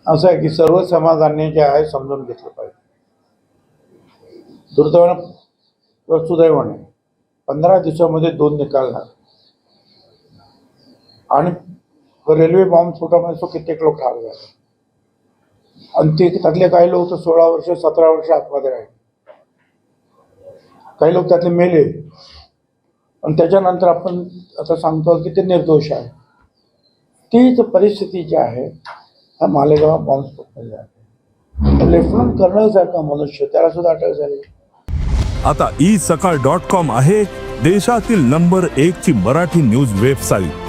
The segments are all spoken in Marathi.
असं आहे की सर्व समाजांनी जे आहे समजून घेतलं पाहिजे. दुर्दैवानं किंवा सुदैवाने 15 दिवसामध्ये 2 निकाल लागले आणि रेल्वे बॉम्ब स्फोटामध्ये तो कित्येक लोक ठार झाले आणि ते त्यातले काही लोक तर 16 वर्ष 17 वर्ष आतमध्ये राहिले, काही लोक त्यातले मेले आणि त्याच्यानंतर आपण आता सांगतो की ते निर्दोष आहे. तीच परिस्थिती जी आहे हा मालेगाव बॉम्ब स्फोटमध्ये आहे. लेफ्टनंट कर्नल सारखा मनुष्य त्याला सुद्धा अटक झाली. आता isakal.com आहे देशातील नंबर 1 ची मराठी न्यूज वेबसाईट.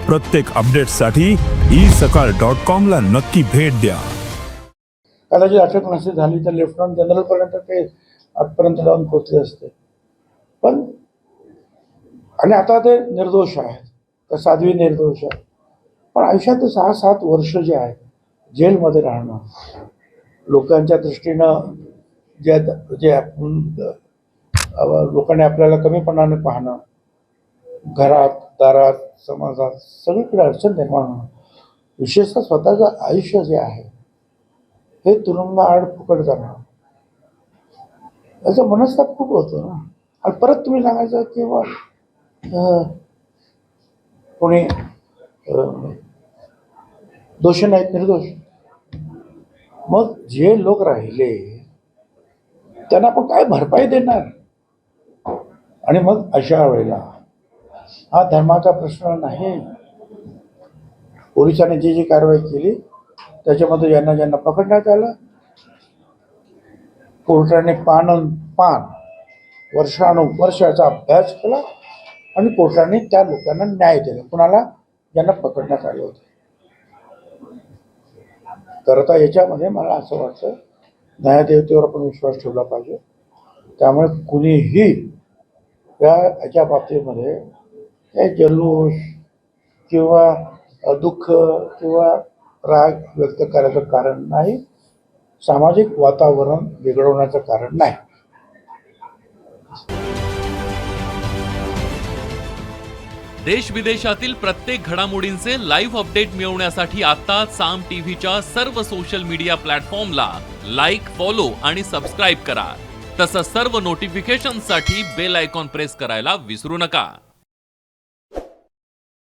प्रत्येक अपडेटसाठी isakal.com ला नक्की भेट द्या. कदाचित अटक नसती झाली तर लेफ्टनंट जनरल पर्यंत ते आजपर्यंत जाऊन पोहोचले असते. पण आणि आता ते निर्दोष आहेत, तर साध्वी निर्दोष आहे. पण आयुष्यात 6-7 वर्ष जे आहेत जेलमध्ये राहणं, लोकांच्या दृष्टीनं जे जे लोकांनी आपल्याला कमीपणाने पाहणं, घरात दारात समाजात सगळीकडे अडचण निर्माण होणं, विशेषतः स्वतःचं आयुष्य जे आहे हे तुरुंगाआड फुकट जाणं, याचा मनस्ताप खूप होतो ना. आणि परत तुम्ही सांगायचं की बा कोणी दोषी नाहीत, निर्दोष. मग जे लोक राहिले त्यांना आपण काय भरपाई देणार? आणि मग अशा वेळेला हा धर्माचा प्रश्न नाही. पोलिसांनी जी जी कारवाई केली त्याच्यामध्ये ज्यांना पकडण्यात आलं, कोर्टाने पान वर्षानुवर्षाचा अभ्यास केला आणि कोर्टाने त्या लोकांना न्याय दिला, कुणाला ज्यांना पकडण्यात आले होते. तर आता याच्यामध्ये मला असं वाटतं न्यायदेवतेवर आपण विश्वास ठेवला पाहिजे. त्यामुळे कुणीही याच्या बाबतीमध्ये काही जल्लोष किंवा दुःख किंवा राग व्यक्त करायचं कारण नाही, सामाजिक वातावरण बिघडवण्याचं कारण नाही. देश विदेशातील प्रत्येक घडामोडींचे लाईव्ह अपडेट मिळवण्यासाठी आता साम टीव्हीच्या सर्व सोशल मीडिया प्लॅटफॉर्मला लाईक, फॉलो आणि सबस्क्राईब करा. तसंच सर्व नोटिफिकेशनसाठी बेल आयकॉन प्रेस करायला विसरू नका.